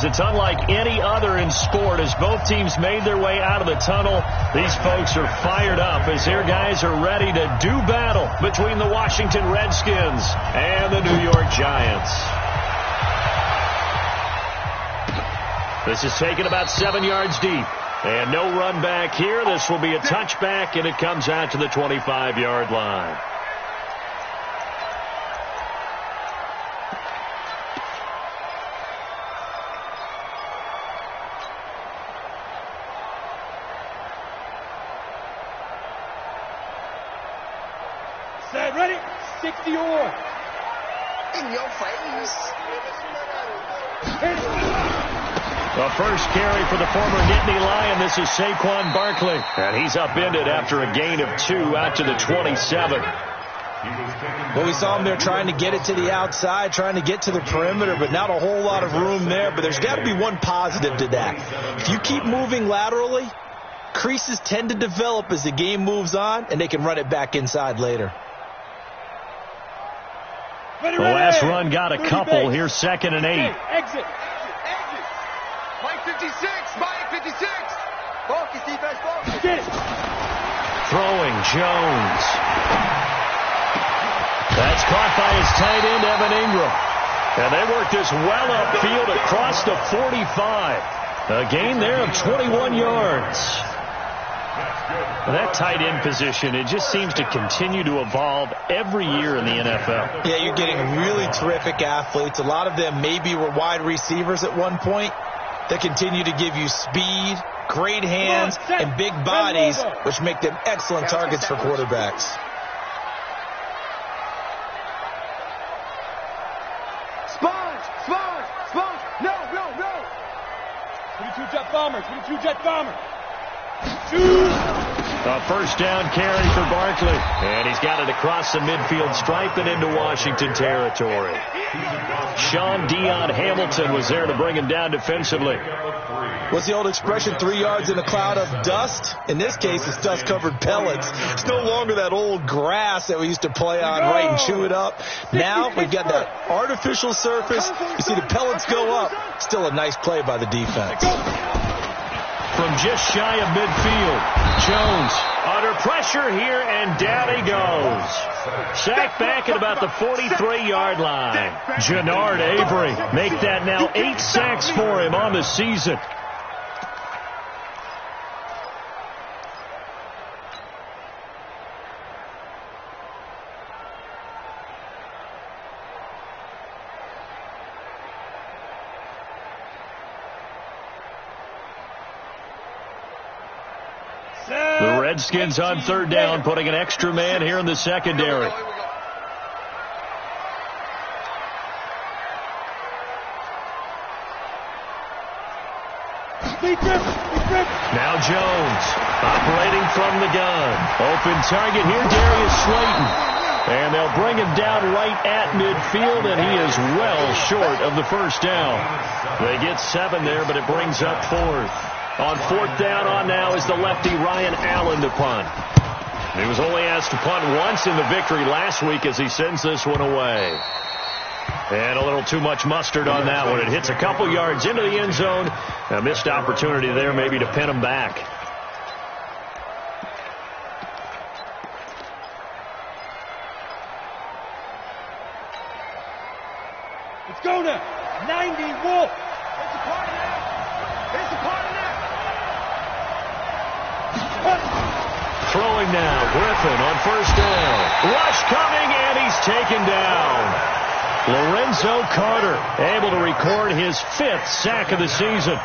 is it's unlike any other in sport. As both teams made their way out of the tunnel, these folks are fired up as their guys are ready to do battle between the Washington Redskins and the New York Giants. This is taken about 7 yards deep. And no run back here. This will be a touchback, and it comes out to the 25-yard line. Set, ready? 60 or. In your face. The first carry for the former Nittany Lion. This is Saquon Barkley. And he's upended after a gain of 2 out to the 27. Well, we saw him there trying to get it to the outside, trying to get to the perimeter, but not a whole lot of room there. But there's got to be one positive to that. If you keep moving laterally, creases tend to develop as the game moves on, and they can run it back inside later. The last run got a couple. Here's 2nd and 8. Exit. Mike 56. Mike 56. Focus, defense, focus. Get it. Throwing Jones. That's caught by his tight end, Evan Ingram. And they work this well upfield across the 45. A gain there of 21 yards. That tight end position, it just seems to continue to evolve every year in the NFL. Yeah, you're getting really terrific athletes. A lot of them maybe were wide receivers at one point. They continue to give you speed, great hands, and big bodies, which make them excellent targets for quarterbacks. Sponge. No. 22 jet bomber. 22 jet bomber. A first down carry for Barkley. And he's got it across the midfield stripe and into Washington territory. Sean Dion Hamilton was there to bring him down defensively. What's the old expression, 3 yards in a cloud of dust? In this case, it's dust-covered pellets. It's no longer that old grass that we used to play on, right, and chew it up. Now we've got that artificial surface. You see the pellets go up. Still a nice play by the defense. From just shy of midfield, Jones under pressure here, and down he goes. Sacked back at about the 43-yard line. Jannard Avery make that now 8 sacks for him on the season. The Redskins on 3rd down, putting an extra man here in the secondary. Now Jones operating from the gun. Open target here, Darius Slayton. And they'll bring him down right at midfield, and he is well short of the first down. They get 7 there, but it brings up 4th. On 4th down on now is the lefty Ryan Allen to punt. He was only asked to punt once in the victory last week as he sends this one away. And a little too much mustard on that one. It hits a couple yards into the end zone. A missed opportunity there maybe to pin him back. Let's go now. 90 Wolf. It's a party now. Throwing now, Griffin on 1st down. Rush coming, and he's taken down. Lorenzo Carter able to record his 5th sack of the season.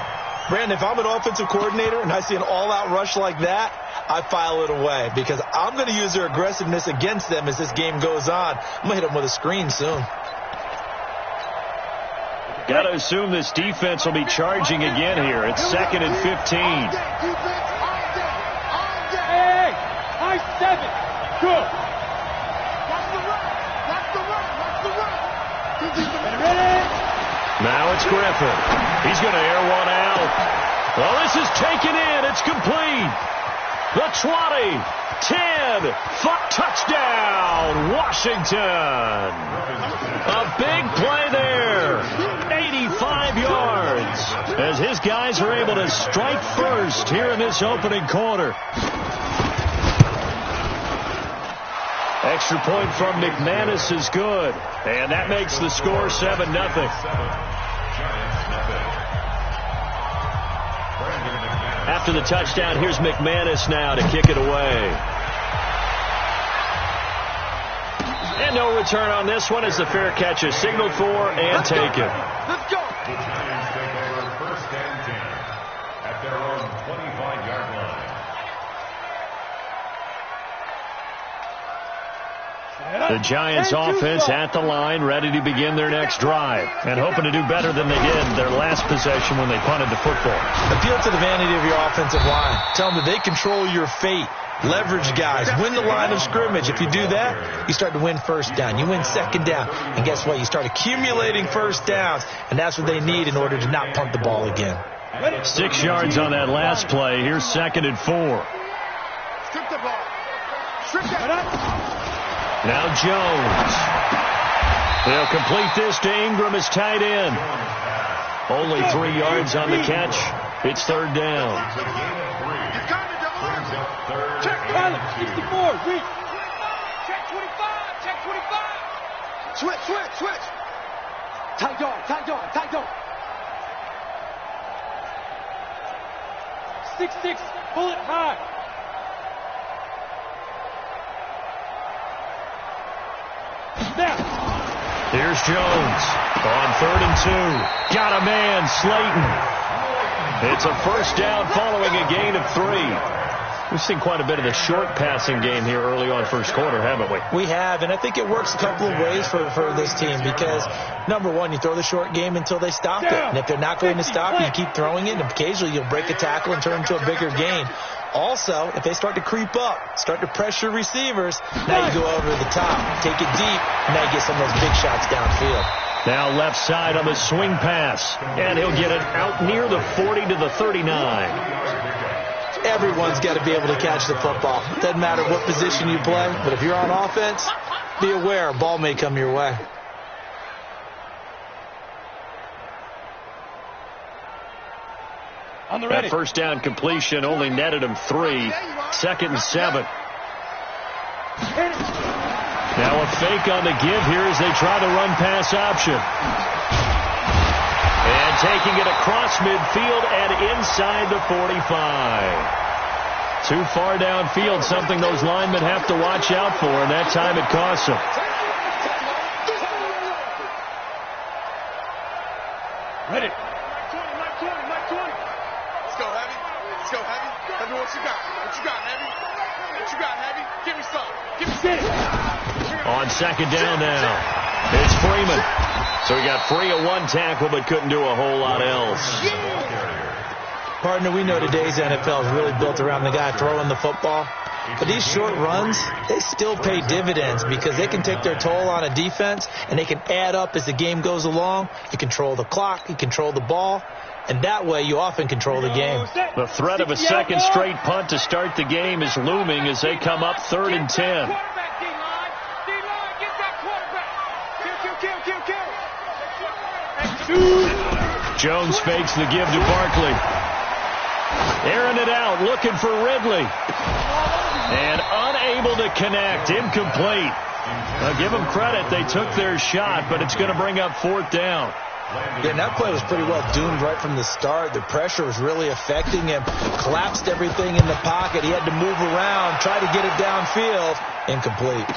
Brandon, if I'm an offensive coordinator and I see an all-out rush like that, I file it away because I'm going to use their aggressiveness against them as this game goes on. I'm going to hit them with a screen soon. Got to assume this defense will be charging again here. It's 2nd and 15. Hey, I 7. Good. Now it's Griffin. He's going to air one out. Well, this is taken in. It's complete. The 20, 10, touchdown, Washington. A big play there. 85 yards. as his guys are able to strike first here in this opening quarter. Extra point from McManus is good, and that makes the score 7-0. After the touchdown, here's McManus now to kick it away. And no return on this one as the fair catch is signaled for and taken. Let's go. The Giants take over first and 10 at their own 25-yard line. The Giants offense at the line, ready to begin their next drive, and hoping to do better than they did their last possession when they punted the football. Appeal to the vanity of your offensive line. Tell them that they control your fate. Leverage guys. Win the line of scrimmage. If you do that, you start to win first down. You win second down. And guess what? You start accumulating first downs, and that's what they need in order to not punt the ball again. 6 yards on that last play. Here's 2nd and 4. Strip the ball. Strip that. Now Jones. They'll complete this to Ingram as tight end. Only 3 yards on the catch. It's 3rd down. Check pilot, 64, reach. Check 25, check 25. Switch. Tight dog. 6-6, pull it high. Snap. Here's Jones on 3rd and 2. Got a man, Slayton. It's a first down following a gain of 3. We've seen quite a bit of the short passing game here early on first quarter, haven't we? We have, and I think it works a couple of ways for this team because, number one, you throw the short game until they stop it. And if they're not going to stop you keep throwing it, and occasionally you'll break a tackle and turn into a bigger gain. Also, if they start to creep up, start to pressure receivers, now you go over the top, take it deep, and now you get some of those big shots downfield. Now left side on the swing pass, and he'll get it out near the 40 to the 39. Everyone's got to be able to catch the football. Doesn't matter what position you play, but if you're on offense, be aware a ball may come your way. On the That ready. first down completion only netted him 3. 2nd and 7. Now a fake on the give here as they try to run pass option. And taking it across midfield and inside the 45. Too far downfield, something those linemen have to watch out for, and that time it costs them. Ready. Mike 20. Let's go, Heavy. Heavy, what you got? Heavy? What you got, Heavy? Give me some. On 2nd down now, it's Freeman. So he got free of 1 tackle but couldn't do a whole lot else. Partner, we know today's NFL is really built around the guy throwing the football. But these short runs, they still pay dividends because they can take their toll on a defense and they can add up as the game goes along. You control the clock, you control the ball, and that way you often control the game. The threat of a second straight punt to start the game is looming as they come up 3rd and 10. Quarterback, D-line, get that quarterback. Kill. Jones fakes the give to Barkley. Airing it out, looking for Ridley. And unable to connect, incomplete. Now give them credit, they took their shot, but it's going to bring up 4th down. Yeah, and that play was pretty well doomed right from the start. The pressure was really affecting him. Collapsed everything in the pocket. He had to move around, try to get it downfield. Incomplete.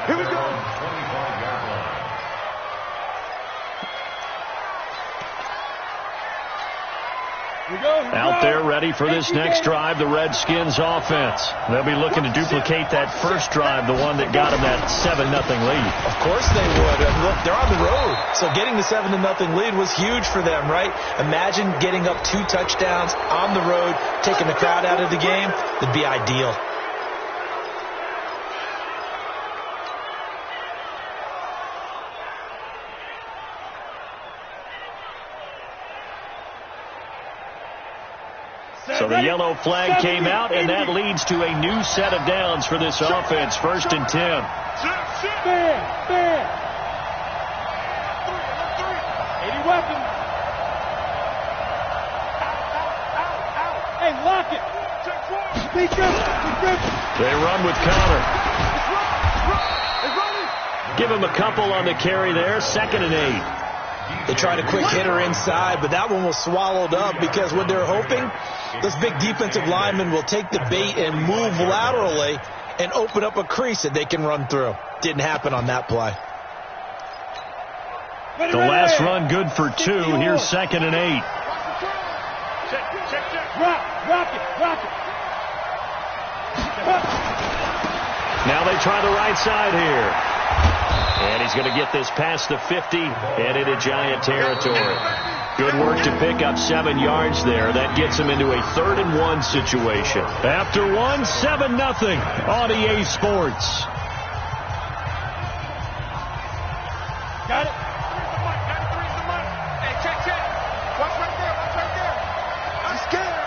Here we go. Out there ready for this next drive, the Redskins offense. They'll be looking to duplicate that first drive, the one that got them that 7-0 lead. Of course they would. And look, they're on the road. So getting the 7-0 lead was huge for them, right? Imagine getting up 2 touchdowns on the road, taking the crowd out of the game. It'd be ideal. So the yellow flag came out, and that leads to a new set of downs for this offense. 1st and 10. Man. 80 weapons. Hey, lock it. They run with Connor. Give him a couple on the carry there. 2nd and 8. They tried a quick hitter inside, but that one was swallowed up because what they're hoping, this big defensive lineman will take the bait and move laterally and open up a crease that they can run through. Didn't happen on that play. The last run good for 2. Here's 2nd and 8. Rock it. Now they try the right side here. And he's going to get this past the 50 and into Giant territory. Good work to pick up 7 yards there. That gets him into a 3rd and 1 situation. After 1, 7-0 on EA Sports. Got it. Hey, check. Watch right there. I'm scared.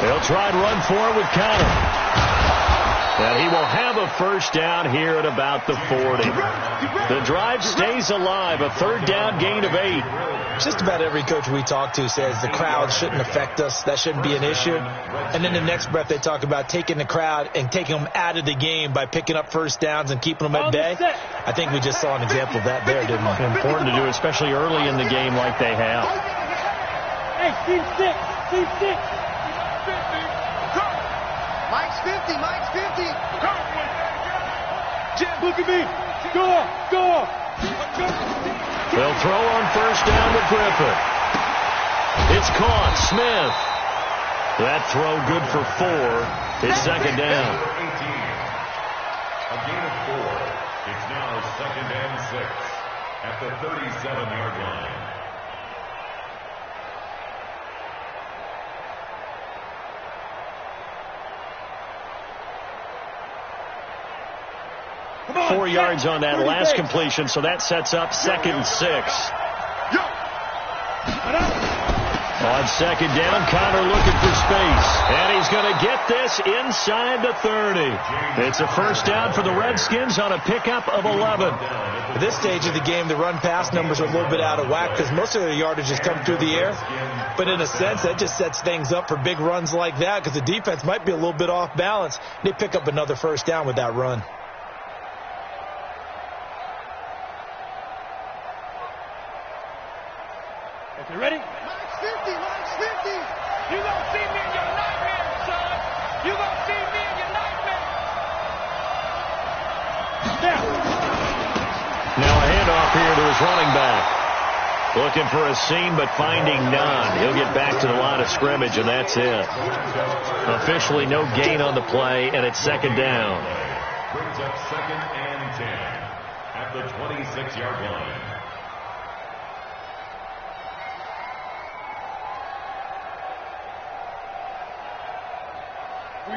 They'll try and run forward with Connor. And he will have a first down here at about the 40. The drive stays alive. A 3rd down gain of 8. Just about every coach we talk to says the crowd shouldn't affect us. That shouldn't be an issue. And then the next breath they talk about taking the crowd and taking them out of the game by picking up first downs and keeping them at bay. I think we just saw an example of that there, didn't we? Important to do, especially early in the game like they have. Hey, team 6. Mike's 50. Jim, look at me. Go. They'll throw on first down to Griffith. It's caught. Smith. That throw good for 4. It's 2nd down. A gain of 4. It's now 2nd and 6 at the 37-yard line. Come on, 4 yards on that last completion, so that sets up 2nd and 6. On 2nd down, Connor looking for space. And he's going to get this inside the 30. It's a first down for the Redskins on a pickup of 11. At this stage of the game, the run-pass numbers are a little bit out of whack because most of their yardage has come through the air. But in a sense, that just sets things up for big runs like that because the defense might be a little bit off balance. They pick up another first down with that run. You ready? Mike's 50. You gonna see me in your nightmare, son. You gonna see me in your nightmare. Now a handoff here to his running back. Looking for a seam, but finding none. He'll get back to the line of scrimmage, and that's it. Officially no gain on the play, and it's 2nd down. Brings up 2nd and 10 at the 26-yard line.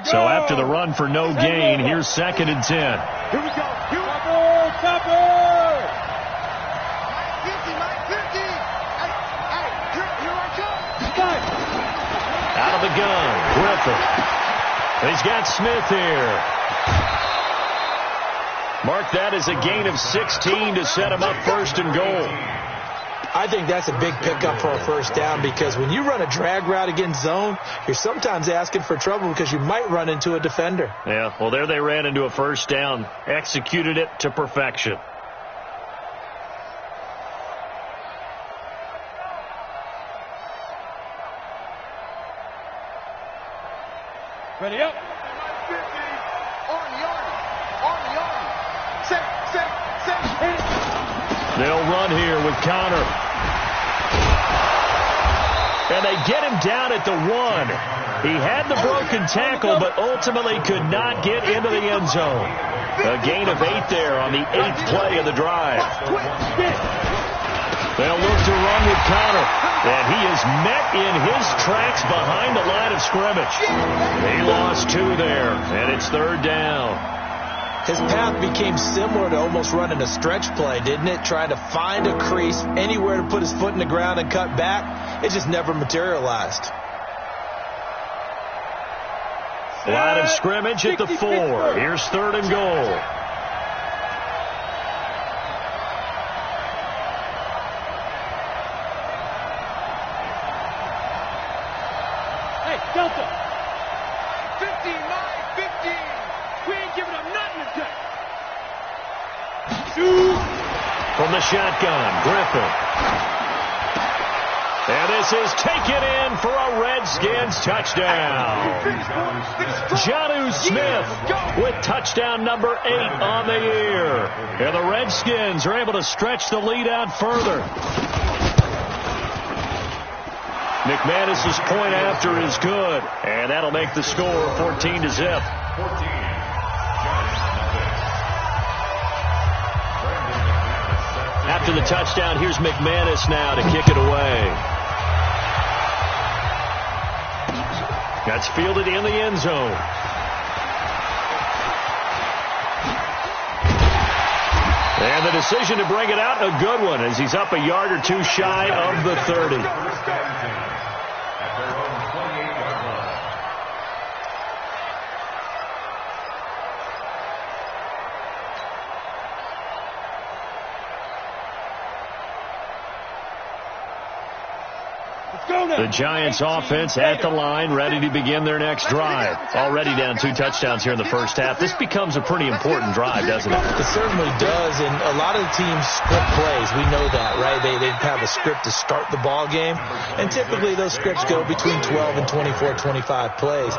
So after the run for no gain, here's 2nd and 10. Here we go. Topper! Mike 50. Hey, here I come. Out of the gun, Griffith. He's got Smith here. Mark that as a gain of 16 to set him up 1st and goal. I think that's a big pickup for a first down because when you run a drag route against zone, you're sometimes asking for trouble because you might run into a defender. Yeah, well, there they ran into a first down. Executed it to perfection. Ready up. They'll run here with Connor. And they get him down at the 1. He had the broken tackle, but ultimately could not get into the end zone. A gain of 8 there on the 8th play of the drive. They'll look to run with Connor. And he is met in his tracks behind the line of scrimmage. He lost 2 there, and it's 3rd down. His path became similar to almost running a stretch play, didn't it? Trying to find a crease, anywhere to put his foot in the ground and cut back. It just never materialized. Line of scrimmage at the 4. Here's 3rd and goal. Hey, Delta. 15, 15. We ain't giving up nothing today. Shoot. From the shotgun, Griffin. And this is taken in for a Redskins touchdown. Jonnu Smith with touchdown number 8 on the year. And the Redskins are able to stretch the lead out further. McManus's point after is good. And that'll make the score 14-0. After the touchdown, here's McManus now to kick it away. That's fielded in the end zone. And the decision to bring it out, a good one, as he's up a yard or two shy of the 30. The Giants offense at the line, ready to begin their next drive. Already down 2 touchdowns here in the first half. This becomes a pretty important drive, doesn't it? It certainly does, and a lot of the teams script plays. We know that, right? They have a script to start the ball game, and typically those scripts go between 12 and 24, 25 plays.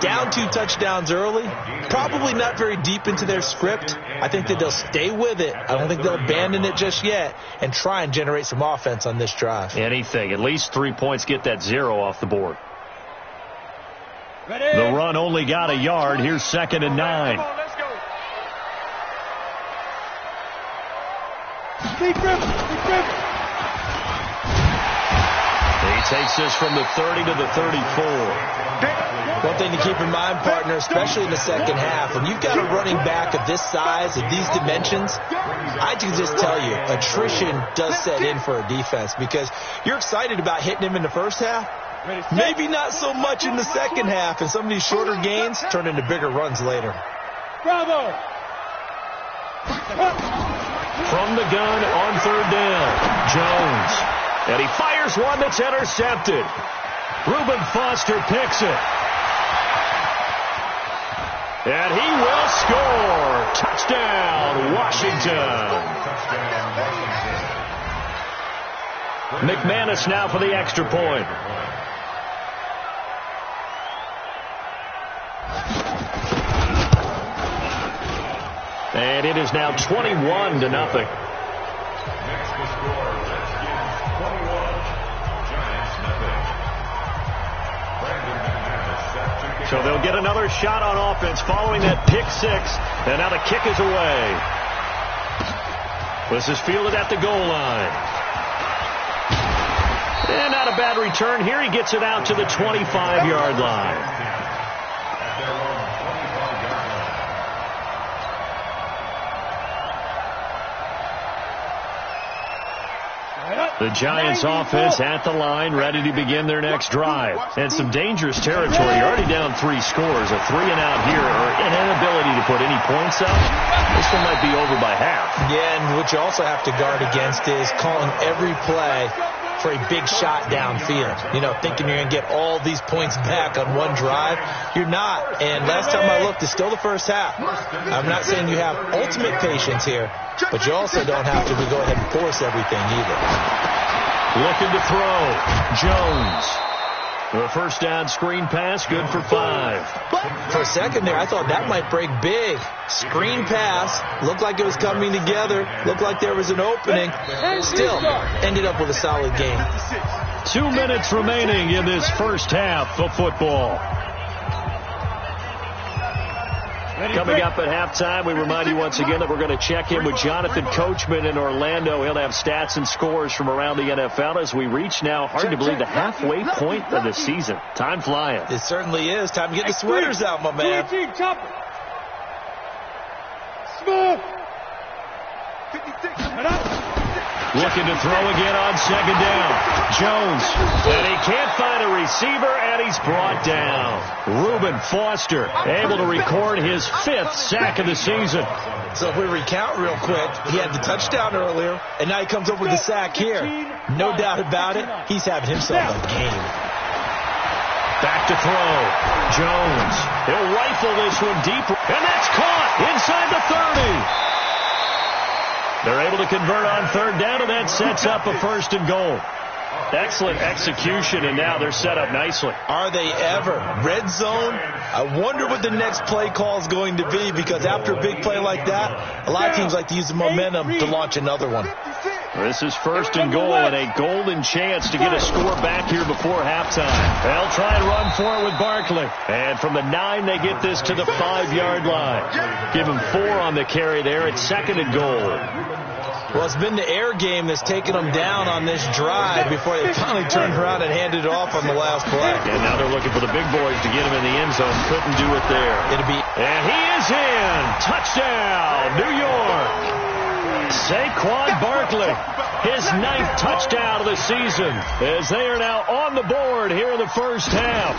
Down 2 touchdowns early, probably not very deep into their script. I think that they'll stay with it. I don't think they'll abandon it just yet and try and generate some offense on this drive. Anything. At least 3 points, get that 0 off the board. Ready. The run only got a yard. Here's 2nd and 9. Let's go. Deep Griffin. He takes this from the 30 to the 34. One thing to keep in mind, partner, especially in the second half, when you've got a running back of this size, of these dimensions, I can just tell you, attrition does set in for a defense because you're excited about hitting him in the first half. Maybe not so much in the second half, and some of these shorter gains turn into bigger runs later. Bravo. From the gun on 3rd down, Jones. And he fires one that's intercepted. Reuben Foster picks it. And he will score. Touchdown, Washington. McManus now for the extra point. And it is now 21-0. Next to score, Redskins 21, Giants nothing. So they'll get another shot on offense following that pick 6. And now the kick is away. This is fielded at the goal line. And not a bad return here. He gets it out to the 25-yard line. The Giants offense at the line, ready to begin their next drive. And some dangerous territory. You're already down 3 scores. A 3-and-out here, or an inability to put any points up. This one might be over by half. Yeah, and what you also have to guard against is calling every play for a big shot downfield. You know, thinking you're going to get all these points back on one drive. You're not. And last time I looked, it's still the first half. I'm not saying you have ultimate patience here, but you also don't have to go ahead and force everything either. Looking to throw. Jones. The first down screen pass, good for 5. For a second there, I thought that might break big. Screen pass. Looked like it was coming together. Looked like there was an opening. Still, ended up with a solid game. 2 minutes remaining in this first half of football. Coming up at halftime, we remind you once again that we're going to check in with Jonathan Coachman in Orlando. He'll have stats and scores from around the NFL as we reach now, hard to believe, the halfway point of the season. Time flying. It certainly is. Time to get the sweaters out, my man. Smooth. 56. Looking to throw again on second down. Jones. And he can't find a receiver, and he's brought down. Reuben Foster able to record his 5th sack of the season. So if we recount real quick, he had the touchdown earlier, and now he comes up with the sack here. No doubt about it, he's having himself a game. Back to throw. Jones. He'll rifle this one deep, and that's caught inside the 30. They're able to convert on third down, and that sets up a 1st and goal. Excellent execution, and now they're set up nicely. Are they ever? Red zone? I wonder what the next play call is going to be, because after a big play like that, a lot of teams like to use the momentum to launch another one. This is 1st and goal, and a golden chance to get a score back here before halftime. They'll try and run for it with Barkley. And from the 9, they get this to the 5-yard line. Give him 4 on the carry there. It's 2nd and goal. Well, it's been the air game that's taken them down on this drive before they finally turned around and handed it off on the last play. And now they're looking for the big boys to get him in the end zone. Couldn't do it there. And he is in. Touchdown, New York. Saquon Barkley, his 9th touchdown of the season, as they are now on the board here in the first half.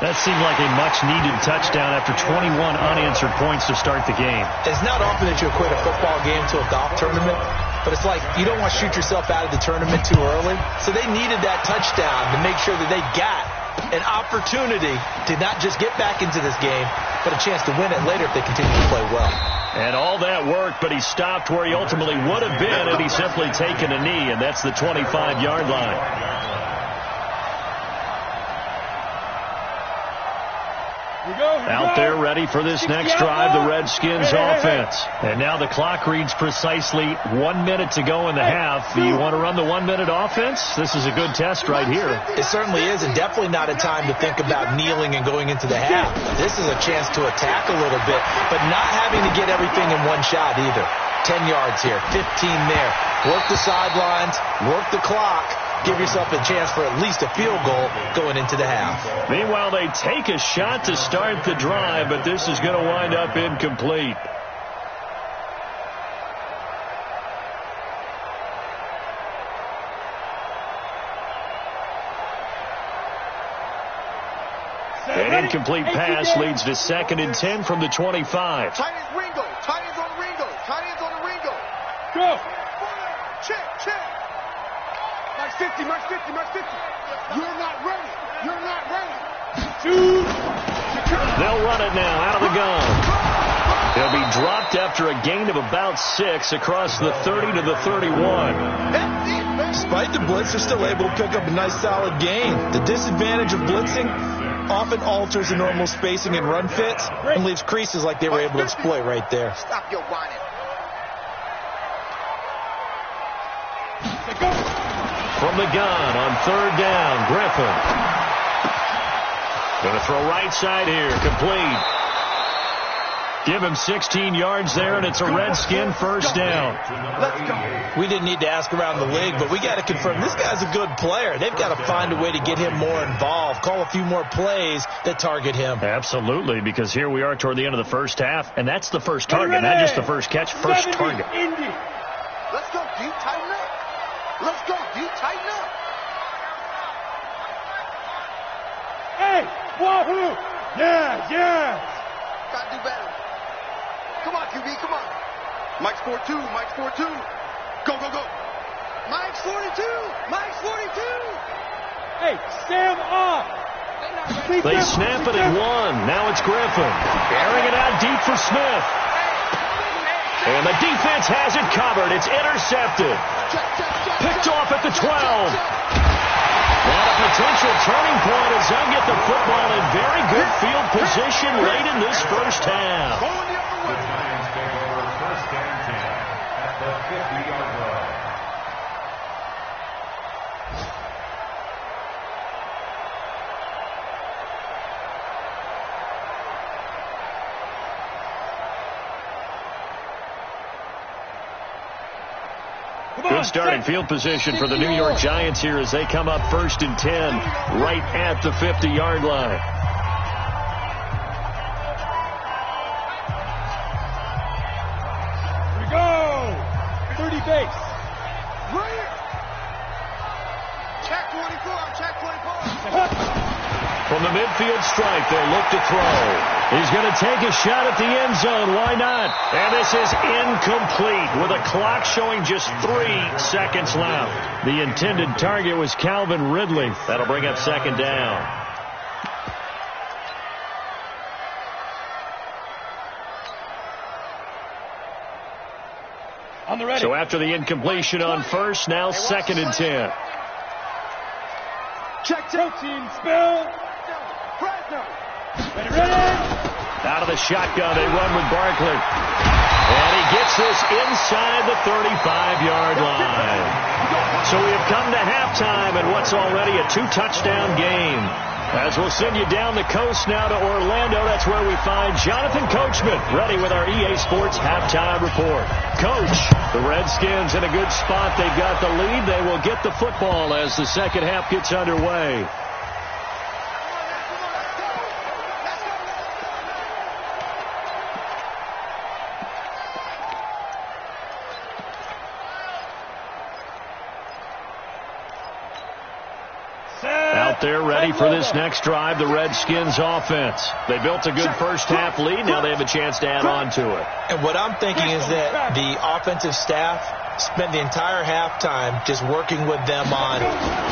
That seemed like a much-needed touchdown after 21 unanswered points to start the game. It's not often that you equate a football game to a golf tournament, but it's like you don't want to shoot yourself out of the tournament too early. So they needed that touchdown to make sure that they got an opportunity to not just get back into this game, but a chance to win it later if they continue to play well. And all that worked, but he stopped where he ultimately would have been had he simply taken a knee, and that's the 25-yard line. Out there ready for this next drive, the Redskins offense. And now the clock reads precisely 1 minute to go in the half. Do you want to run the 1 minute offense? This is a good test right here. It certainly is, and definitely not a time to think about kneeling and going into the half. This is a chance to attack a little bit, but not having to get everything in one shot either. 10 yards here, 15 there. Work the sidelines, work the clock. Give yourself a chance for at least a field goal going into the half. Meanwhile, they take a shot to start the drive, but this is going to wind up incomplete. An incomplete pass leads to 2nd and 10 from the 25. Tight ends Ringo. Tight ends on Ringo. Tight ends on Ringo. Go. Check. Mark 50, Mark 50, Mark 50. You're not ready. You're not ready. 2. They'll run it now out of the gun. He'll be dropped after a gain of about 6 across the 30 to the 31. Despite the blitz, they're still able to pick up a nice solid gain. The disadvantage of blitzing often alters the normal spacing and run fits and leaves creases like they were able to exploit right there. Stop your whining. From the gun on third down, Griffin. Going to throw right side here, complete. Give him 16 yards there, and it's a Redskin first down. Let's go. We didn't need to ask around the league, but we got to confirm this guy's a good player. They've got to find a way to get him more involved, call a few more plays that target him. Absolutely, because here we are toward the end of the first half, and that's the first target, not just the first catch, first target. Let's go, D. Tighten up. Let's go, D. Tighten up. Hey, wahoo! Yeah. Gotta do better. Come on, QB, come on. Mike's 4-2, Mike's 4-2. Go. Mike's 42, Mike's 42. Hey, stand off. They snap it at 1. Now it's Griffin. Airing it out deep for Smith. And the defense has it covered. It's intercepted. Picked off at the 12. And a potential turning point as they'll get the football in very good field position late in this first half. The Giants take over 1st and 10 at the 50-yard line. Good starting field position for the New York Giants here as they come up 1st and 10 right at the 50-yard line. Here we go. strike. They'll look to throw. He's going to take a shot at the end zone. Why not? And this is incomplete with a clock showing just 3 seconds left. The intended target was Calvin Ridley. That'll bring up second down. So after the incompletion on first, now second and 10. Check team spill. Ready. Out of the shotgun, they run with Barkley. And he gets this inside the 35-yard line. So we have come to halftime in what's already a 2-touchdown game. As we'll send you down the coast now to Orlando, that's where we find Jonathan Coachman, ready with our EA Sports halftime report. Coach, the Redskins in a good spot. They've got the lead. They will get the football as the second half gets underway. They're ready for this next drive, the Redskins offense. They built a good first half lead. Now they have a chance to add on to it. And what I'm thinking is that the offensive staff spent the entire halftime just working with them on,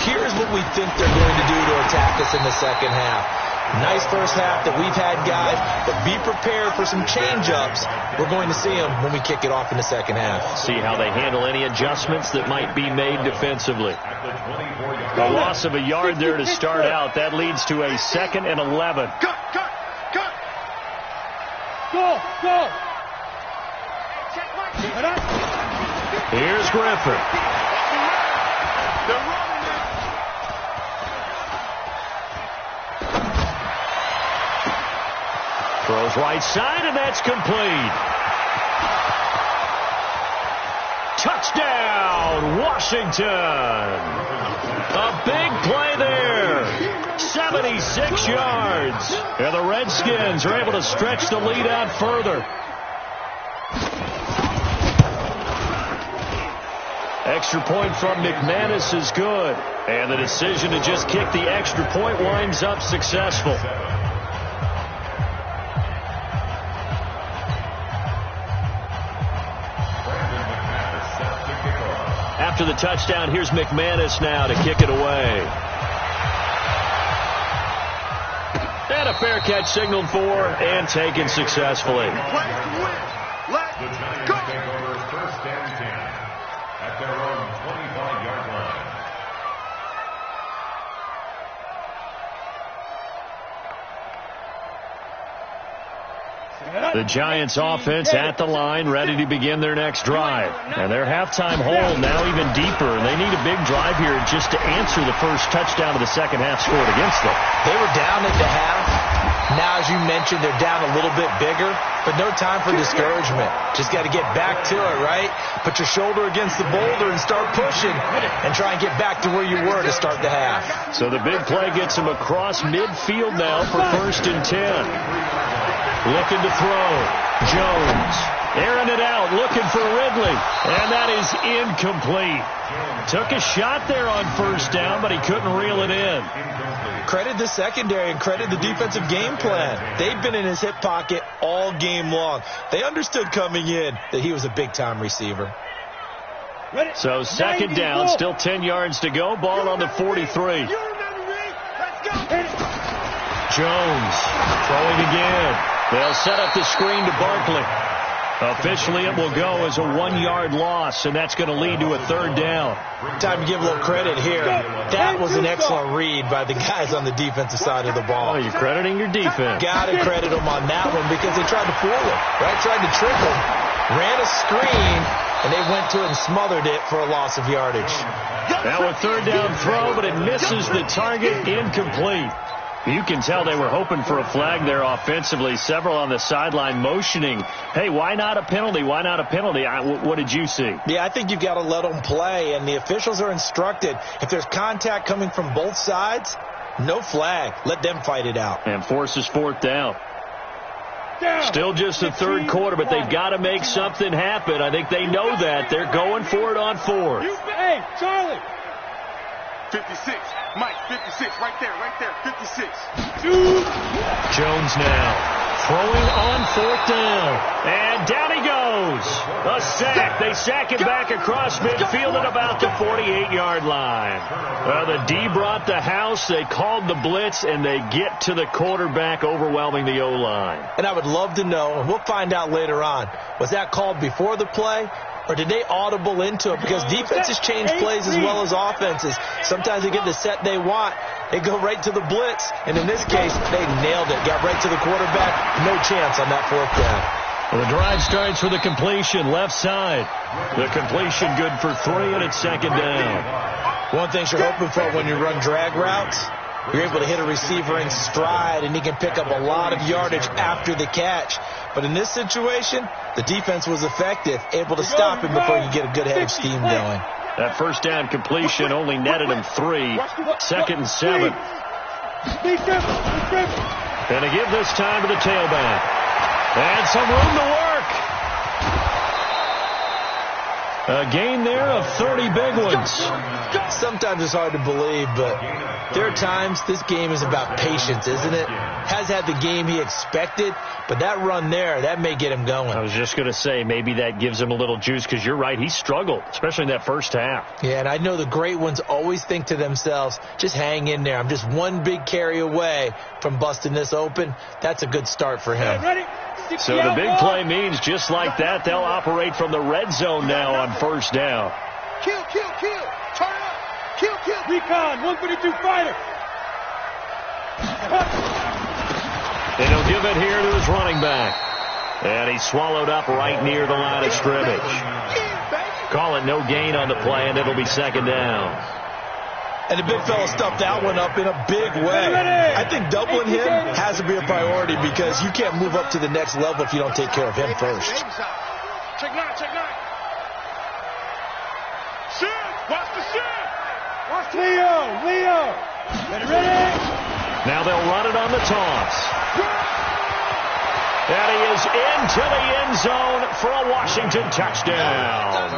here's what we think they're going to do to attack us in the second half. Nice first half that we've had, guys, but be prepared for some change-ups. We're going to see them when we kick it off in the second half. See how they handle any adjustments that might be made defensively. A loss of a yard there to start out. That leads to a 2nd and 11. Cut. Go. Here's Griffin. They're running it. Throws right side, and that's complete. Touchdown, Washington. A big play there. 76 yards. And the Redskins are able to stretch the lead out further. Extra point from McManus is good. And the decision to just kick the extra point winds up successful. After the touchdown, here's McManus now to kick it away. And a fair catch signaled for and taken successfully. The Giants take over first and 10 at their own 25-yard line. The Giants offense at the line, ready to begin their next drive. And their halftime hole now even deeper. And they need a big drive here just to answer the first touchdown of the second half scored against them. They were down at the half. Now, as you mentioned, they're down a little bit bigger, but no time for discouragement. Just got to get back to it, right? Put your shoulder against the boulder and start pushing and try and get back to where you were to start the half. So the big play gets them across midfield now for first and 10. Looking to throw. Jones. Airing it out. Looking for Ridley. And that is incomplete. Took a shot there on first down, but he couldn't reel it in. Credit the secondary and credit the defensive game plan. They've been in his hip pocket all game long. They understood coming in that he was a big-time receiver. So second down, still 10 yards to go. Ball on the 43. Jones throwing again. They'll set up the screen to Barkley. Officially, it will go as a 1-yard loss, and that's going to lead to a third down. Time to give a little credit here. That was an excellent read by the guys on the defensive side of the ball. Oh, you're crediting your defense. Got to credit them on that one because they tried to fool him, right? Tried to trick him. Ran a screen, and they went to it and smothered it for a loss of yardage. Now a third down throw, but it misses the target, incomplete. You can tell they were hoping for a flag there offensively. Several on the sideline motioning, hey, why not a penalty? Why not a penalty? What did you see? Yeah, I think you've got to let them play, and the officials are instructed. If there's contact coming from both sides, no flag. Let them fight it out. And forces fourth down. Still just the third quarter, but they've got to make something happen. I think they know that. They're going for it on fourth. Hey, Charlie. 56. Mike, 56, right there, 56. Jones now throwing on fourth down. And down he goes. A sack. They sack him back across midfield at about the 48-yard line. The D brought the house. They called the blitz, and they get to the quarterback, overwhelming the O-line. And I would love to know, and we'll find out later on, was that called before the play? Or did they audible into it? Because defenses change plays as well as offenses. Sometimes they get the set they want. They go right to the blitz. And in this case, they nailed it. Got right to the quarterback. No chance on that fourth down. Well, the drive starts with a completion left side. The completion good for 3, and it's second down. One thing you're hoping for when you run drag routes, you're able to hit a receiver in stride, and he can pick up a lot of yardage after the catch. But in this situation, the defense was effective, able to stop him before you get a good head of steam going. That first down completion only netted him 3. Second and 7. And to give this time to the tailback. And some room to work. A gain there of 30 big ones. Sometimes it's hard to believe, but there are times this game is about patience, isn't it? Has had the game he expected, but that run there, that may get him going. I was just going to say, maybe that gives him a little juice, because you're right, he struggled, especially in that first half. Yeah, and I know the great ones always think to themselves, just hang in there. I'm just one big carry away from busting this open. That's a good start for him. So the big play means just like that, they'll operate from the red zone now on first down. Kill. Turn up. Kill. Recon, 132 fighter. And he'll give it here to his running back. And he's swallowed up right near the line of scrimmage. Call it no gain on the play, and it'll be second down. And the big fella stuffed that one up in a big way. I think doubling him has to be a priority, because you can't move up to the next level if you don't take care of him first. Check nine. Sit. Watch the sit. Watch Leo. Ready? Now they'll run it on the toss. And he is into the end zone for a Washington touchdown.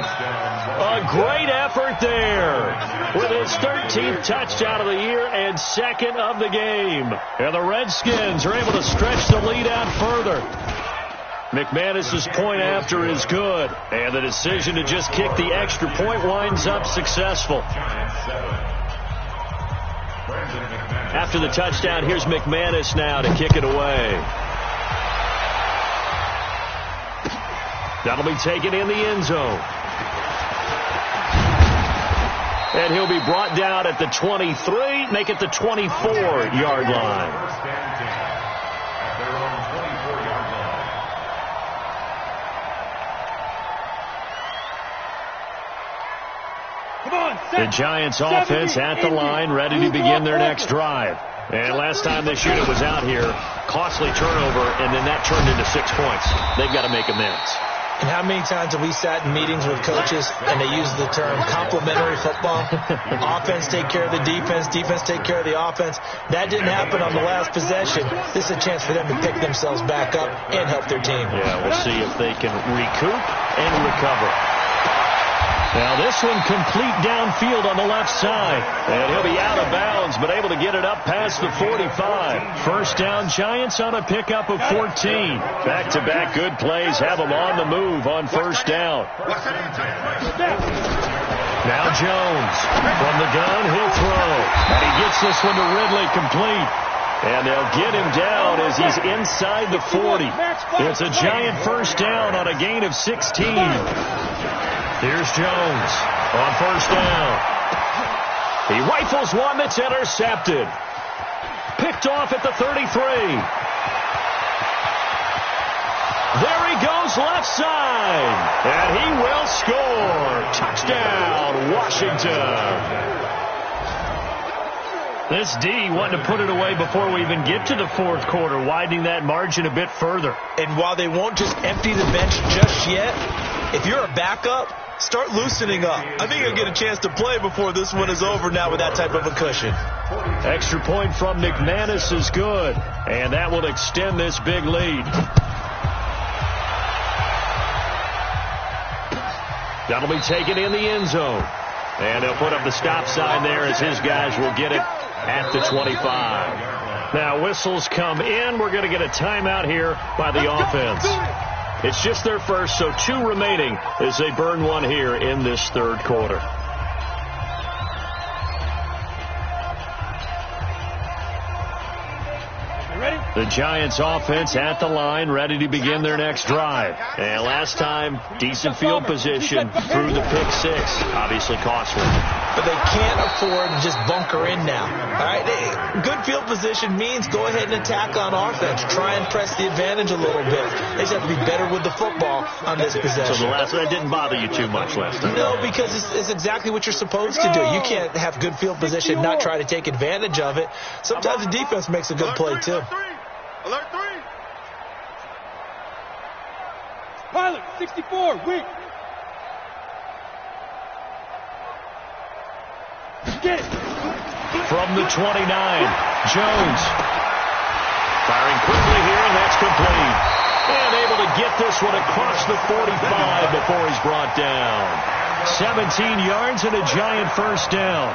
A great effort there with his 13th touchdown of the year and second of the game. And the Redskins are able to stretch the lead out further. McManus's point after is good, and the decision to just kick the extra point winds up successful. After the touchdown, here's McManus now to kick it away. That'll be taken in the end zone. And he'll be brought down at the 23, make it the 24-yard line. The Giants offense at the line, ready to begin their next drive. And last time this unit was out here, costly turnover, and then that turned into 6 points. They've got to make amends. And how many times have we sat in meetings with coaches and they use the term complementary football? Offense take care of the defense take care of the offense. That didn't happen on the last possession. This is a chance for them to pick themselves back up and help their team. Yeah, we'll see if they can recoup and recover. Now this one complete downfield on the left side. And he'll be out of bounds, but able to get it up past the 45. First down, Giants on a pickup of 14. Back-to-back good plays have them on the move on first down. Now Jones from the gun, he'll throw. And he gets this one to Ridley complete. And they'll get him down as he's inside the 40. It's a Giant first down on a gain of 16. Here's Jones on first down. He rifles one that's intercepted. Picked off at the 33. There he goes left side. And he will score. Touchdown, Washington. This D wanting to put it away before we even get to the fourth quarter, widening that margin a bit further. And while they won't just empty the bench just yet, if you're a backup, start loosening up. I think you'll get a chance to play before this one is over now with that type of a cushion. Extra point from McManus is good, and that will extend this big lead. That'll be taken in the end zone. And they'll put up the stop sign there as his guys will get it at the 25. Now, whistles come in. We're going to get a timeout here by the offense. It's just their first, so 2 remaining as they burn one here in this third quarter. The Giants offense at the line, ready to begin their next drive. And last time, decent field position through the pick 6. Obviously costly. But they can't afford to just bunker in now. All right, good field position means go ahead and attack on offense. Try and press the advantage a little bit. They just have to be better with the football on this possession. So that didn't bother you too much last time? No, because it's exactly what you're supposed to do. You can't have good field position, not try to take advantage of it. Sometimes the defense makes a good play, too. Alert 3. Pilot, 64, weak. Get it. From the 29, Jones. Firing quickly here, and that's complete. And able to get this one across the 45 before he's brought down. 17 yards and a Giant first down.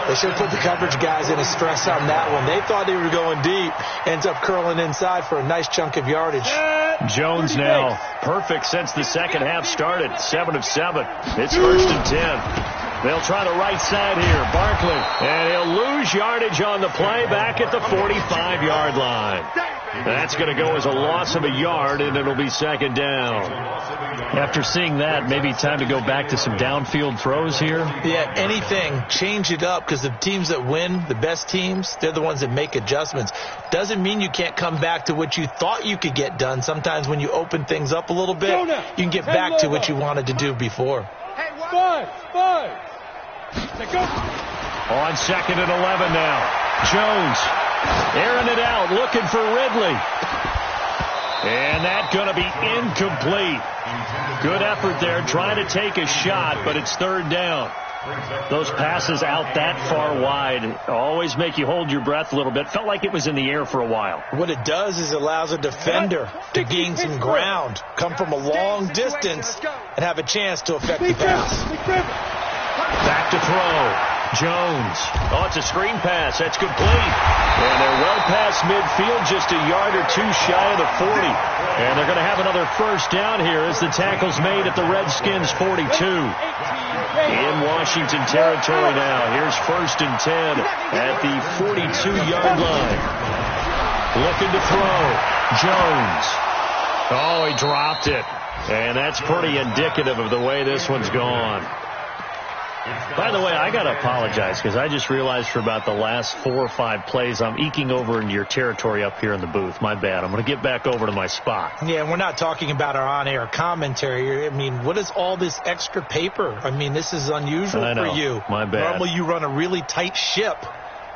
They should have put the coverage guys in a stress on that one. They thought they were going deep. Ends up curling inside for a nice chunk of yardage. Jones now perfect since the second half started. 7 of 7. It's first and 10. They'll try the right side here. Barkley. And he'll lose yardage on the play back at the 45-yard line. That's going to go as a loss of a yard, and it'll be second down. After seeing that, maybe time to go back to some downfield throws here? Yeah, anything. Change it up, because the teams that win, the best teams, they're the ones that make adjustments. Doesn't mean you can't come back to what you thought you could get done. Sometimes when you open things up a little bit, you can get back to what you wanted to do before. Five. Go. On second and 11 now. Jones airing it out, looking for Ridley. And that's going to be incomplete. Good effort there, trying to take a shot, but it's third down. Those passes out that far wide always make you hold your breath a little bit. Felt like it was in the air for a while. What it does is it allows a defender to gain some ground, come from a long distance, and have a chance to affect the pass. Back to throw. Jones. Oh, it's a screen pass. That's complete. And they're well past midfield, just a yard or 2 shy of the 40. And they're going to have another first down here as the tackle's made at the Redskins' 42. In Washington territory now. Here's first and 10 at the 42-yard line. Looking to throw. Jones. Oh, he dropped it. And that's pretty indicative of the way this one's gone. By the way, I got to apologize because I just realized for about the last 4 or 5 plays I'm eking over into your territory up here in the booth. My bad. I'm going to get back over to my spot. Yeah, and we're not talking about our on-air commentary. I mean, what is all this extra paper? I mean, this is unusual for you. My bad. Normally you run a really tight ship.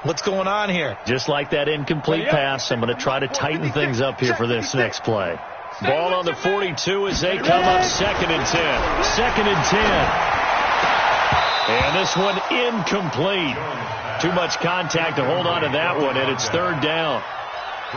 What's going on here? Just like that incomplete pass, I'm going to try to tighten things up here for this next play. Ball on the 42 as they come up second and 10. Second and 10. And this one incomplete. Too much contact to hold on to that one, and it's third down.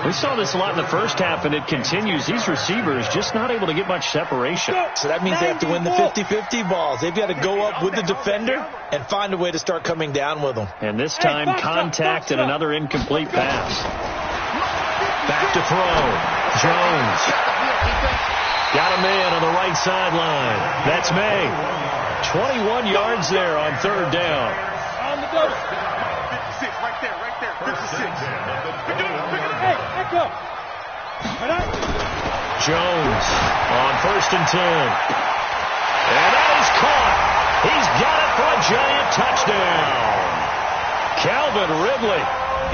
We saw this a lot in the first half, and it continues. These receivers just not able to get much separation. So that means they have to win the 50-50 balls. They've got to go up with the defender and find a way to start coming down with them. And this time, contact and another incomplete pass. Back to throw. Jones. Got a man on the right sideline. That's May. 21 yards there on third down. On the double. 56, right there. 56. Hey, echo. Jones on first and 10. And that is caught. He's got it for a Giant touchdown. Calvin Ridley,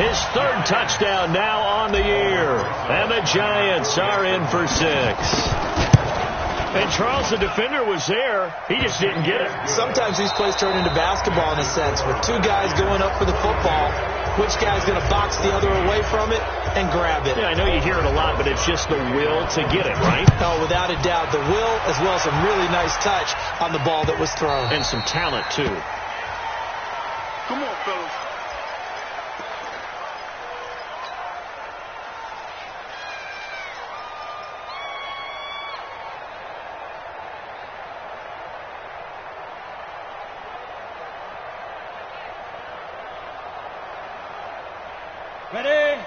his third touchdown now on the year. And the Giants are in for 6. And Charles, the defender, was there. He just didn't get it. Sometimes these plays turn into basketball in a sense, with 2 guys going up for the football. Which guy's going to box the other away from it and grab it? Yeah, I know you hear it a lot, but it's just the will to get it, right? Oh, without a doubt. The will, as well as some really nice touch on the ball that was thrown. And some talent, too. Come on, fellas.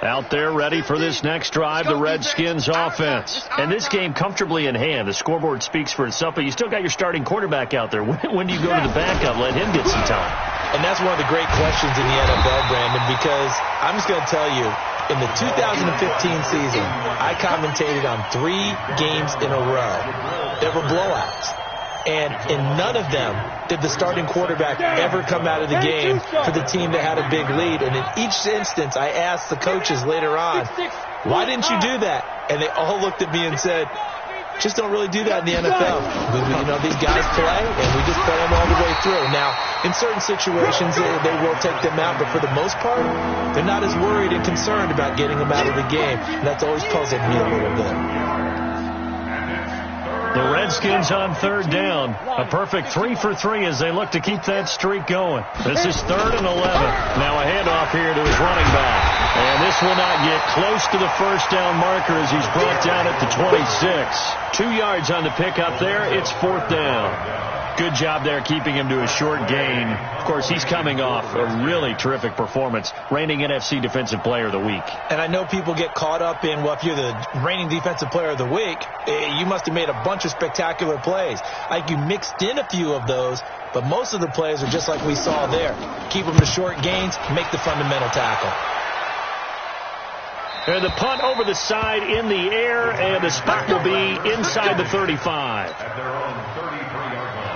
Out there ready for this next drive, the Redskins offense. And this game comfortably in hand. The scoreboard speaks for itself, but you still got your starting quarterback out there. When do you go to the backup? Let him get some time. And that's one of the great questions in the NFL, Brandon, because I'm just going to tell you, in the 2015 season, I commentated on 3 games in a row. There were blowouts. And in none of them did the starting quarterback ever come out of the game for the team that had a big lead. And in each instance, I asked the coaches later on, why didn't you do that? And they all looked at me and said, just don't really do that in the NFL. You know, these guys play, and we just play them all the way through. Now, in certain situations, they will take them out, but for the most part, they're not as worried and concerned about getting them out of the game. And that's always puzzled me a little bit. The Redskins on third down. A perfect 3 for 3 as they look to keep that streak going. This is 3rd and 11. Now a handoff here to his running back. And this will not get close to the first down marker as he's brought down at the 26. 2 yards on the pickup there. It's 4th down. Good job there keeping him to a short gain. Of course, he's coming off a really terrific performance, reigning NFC Defensive Player of the Week. And I know people get caught up in, well, if you're the reigning Defensive Player of the Week, you must have made a bunch of spectacular plays. Like you mixed in a few of those, but most of the plays are just like we saw there. Keep them to short gains, make the fundamental tackle. And the punt over the side in the air, and the spot will be inside the 35. At their own 33-yard line.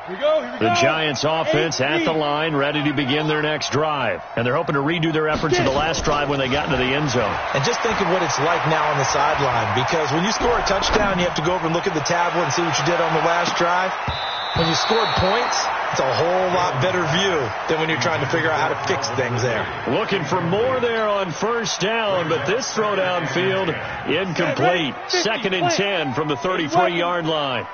Here we go. The Giants offense at the line, ready to begin their next drive. And they're hoping to redo their efforts in the last drive when they got into the end zone. And just think of what it's like now on the sideline, because when you score a touchdown, you have to go over and look at the tablet and see what you did on the last drive. When you scored points, it's a whole lot better view than when you're trying to figure out how to fix things there. Looking for more there on first down, but this throw downfield incomplete. 2nd and 10 from the 33-yard line.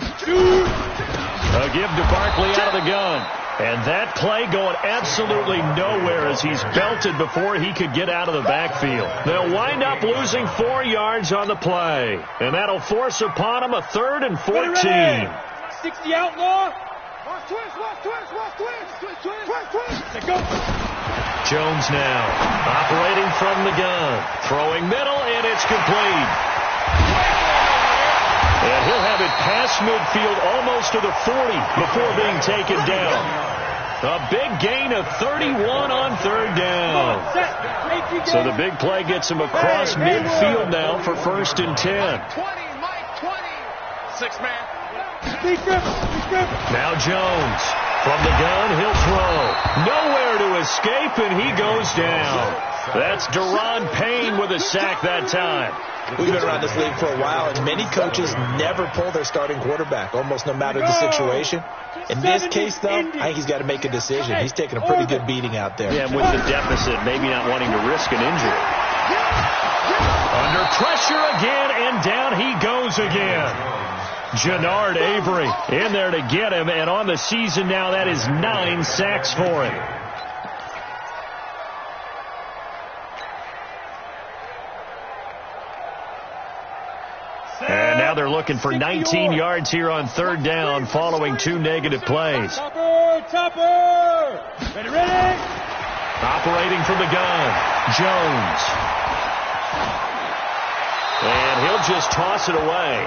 A give to Barkley out of the gun. And that play going absolutely nowhere as he's belted before he could get out of the backfield. They'll wind up losing 4 yards on the play. And that'll force upon him a 3rd and 14. 60 outlaw. Watch twist, watch twist, watch twist, twist, twist, twist, twist. Let's go. Jones now operating from the gun. Throwing middle, and it's complete. And he'll have it past midfield almost to the 40 before being taken down. A big gain of 31 on 3rd down. So the big play gets him across midfield now for 1st and 10. 20, Mike, 20. 6-man. Now Jones. From the gun, he'll throw. Nowhere to escape, and he goes down. That's Deron Payne with a sack that time. We've been around this league for a while, and many coaches never pull their starting quarterback, almost no matter the situation. In this case, though, I think he's got to make a decision. He's taking a pretty good beating out there. Yeah, with the deficit, maybe not wanting to risk an injury. Under pressure again, and down he goes again. Jannard Avery in there to get him, and on the season now, that is 9 sacks for him. And now they're looking for 19 yards here on 3rd down following 2 negative plays. Topper! Ready? Operating from the gun, Jones. And he'll just toss it away.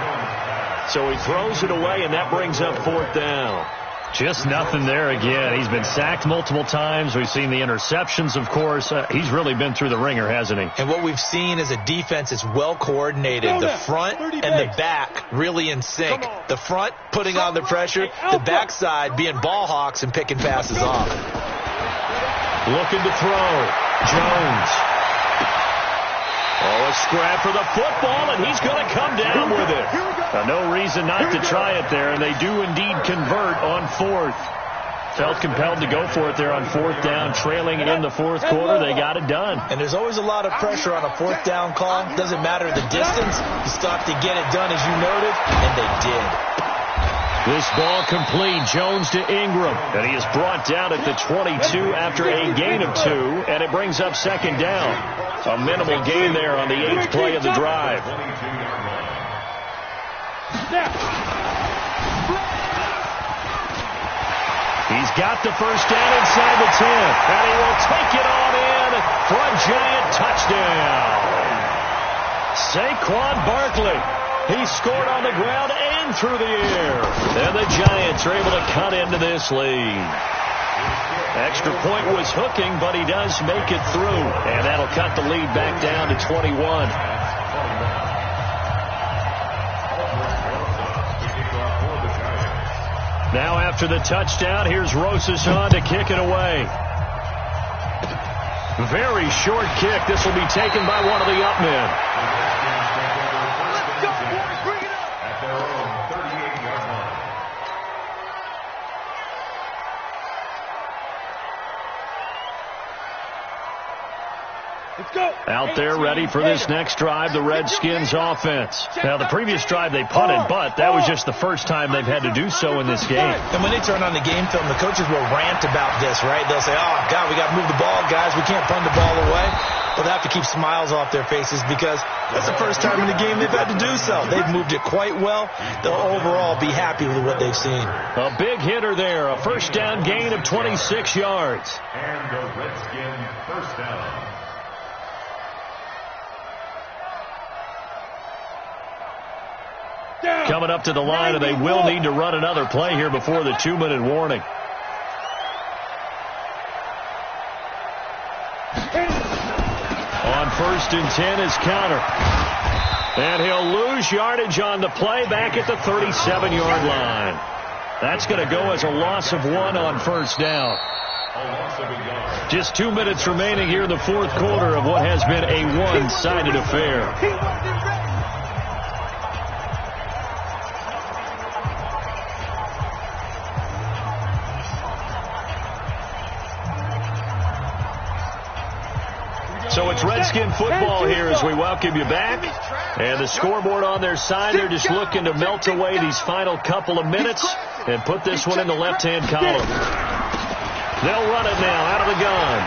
So he throws it away, and that brings up 4th down. Just nothing there again. He's been sacked multiple times. We've seen the interceptions, of course. He's really been through the ringer, hasn't he? And what we've seen is a defense that's well coordinated. The front and the back really in sync. The front putting on the pressure. The backside being ball hawks and picking passes off. Looking to throw. Jones. Oh, a scrap for the football, and he's going to come down with it. No reason not to try it there, and they do indeed convert on 4th. Felt compelled to go for it there on 4th down, trailing in the 4th quarter. They got it done. And there's always a lot of pressure on a 4th down call. Doesn't matter the distance. You still have to get it done, as you noted, and they did. This ball complete. Jones to Ingram, and he is brought down at the 22 after a gain of 2, and it brings up 2nd down. A minimal gain there on the 8th play of the drive. He's got the first down inside the 10, and he will take it on in for a Giant touchdown. Saquon Barkley. He scored on the ground and through the air. And the Giants are able to cut into this lead. Extra point was hooking, but he does make it through. And that'll cut the lead back down to 21. Now after the touchdown, here's Rosas on to kick it away. Very short kick. This will be taken by one of the up men. Let's go, boys. Bring it up. At their own 38-yard line. Let's go. Out there ready for this next drive, the Redskins offense. Now, the previous drive they punted, but that was just the first time they've had to do so in this game. And when they turn on the game film, the coaches will rant about this, right? They'll say, oh, God, we got to move the ball, guys. We can't punt the ball away. But they have to keep smiles off their faces because that's the first time in the game they've had to do so. They've moved it quite well. They'll overall be happy with what they've seen. A big hitter there, a first down gain of 26 yards. And the Redskin first down. Coming up to the line, and they will need to run another play here before the 2-minute warning. On 1st and 10 is Counter. And he'll lose yardage on the play back at the 37-yard line. That's going to go as a loss of 1 on 1st down. Just 2 minutes remaining here in the fourth quarter of what has been a one-sided affair. So it's Redskin football here as we welcome you back. And the scoreboard on their side, they're just looking to melt away these final couple of minutes and put this one in the left-hand column. They'll run it now out of the gun.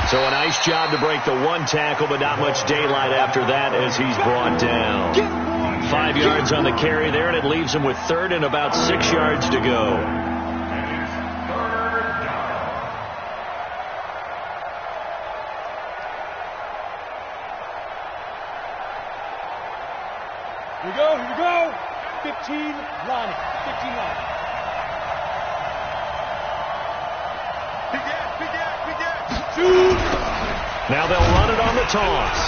So a nice job to break the one tackle, but not much daylight after that as he's brought down. 5 yards on the carry there, and it leaves him with 3rd and about 6 yards to go. Here we go. 15 line. 15 line. Now they'll run it on the toss.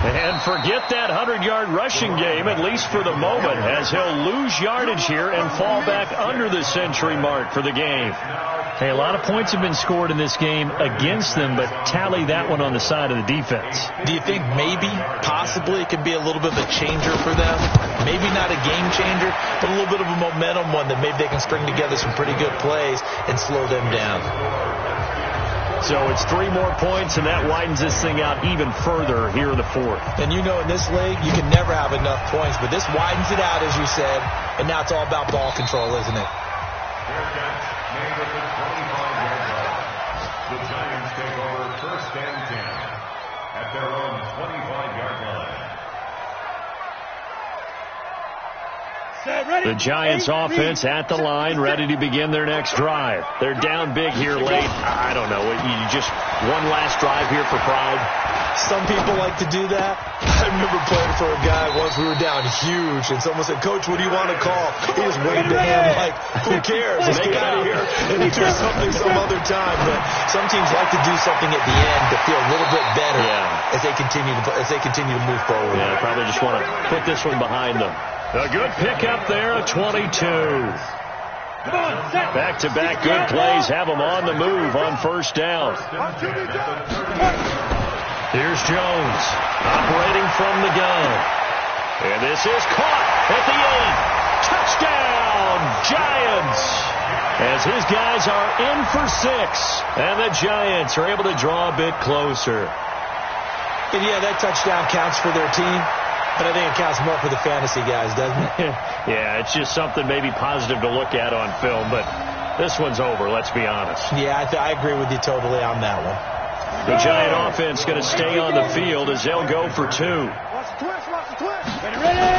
And forget that 100-yard rushing game, at least for the moment, as he'll lose yardage here and fall back under the century mark for the game. Hey, a lot of points have been scored in this game against them, but tally that one on the side of the defense. Do you think maybe, possibly, it could be a little bit of a changer for them? Maybe not a game changer, but a little bit of a momentum one that maybe they can string together some pretty good plays and slow them down. So it's 3 more points, and that widens this thing out even further here in the fourth. And you know in this league, you can never have enough points, but this widens it out, as you said, and now it's all about ball control, isn't it? Made at the 25-yard line. The Giants take over 1st and 10 at their own 25-yard line. The Giants offense at the line, ready to begin their next drive. They're down big here late. I don't know. You just one last drive here for pride. Some people like to do that. I remember playing for a guy once. We were down huge, and someone said, "Coach, what do you want to call?" He just waved to him like, "Who cares? Let's get out of here and do something some other time." But some teams like to do something at the end to feel a little bit better as they continue to move forward. Yeah, probably just want to put this one behind them. A good pickup there, a 22. Back-to-back good plays have them on the move on 1st down. Here's Jones, operating from the gun. And this is caught at the 8. Touchdown, Giants! As his guys are in for 6. And the Giants are able to draw a bit closer. And yeah, that touchdown counts for their team. But I think it counts more for the fantasy guys, doesn't it? Yeah, it's just something maybe positive to look at on film. But this one's over, let's be honest. Yeah, I agree with you totally on that one. The Giant offense going to stay on the field as they'll go for 2. Watch the twist. Ready.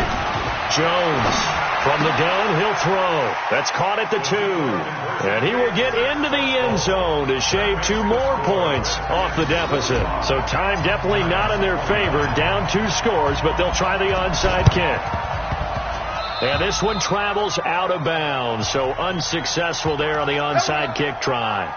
Jones From the gun, he'll throw. That's caught at the 2. And he will get into the end zone to shave 2 more points off the deficit. So time definitely not in their favor. Down 2 scores, but they'll try the onside kick. And this one travels out of bounds. So unsuccessful there on the onside kick try.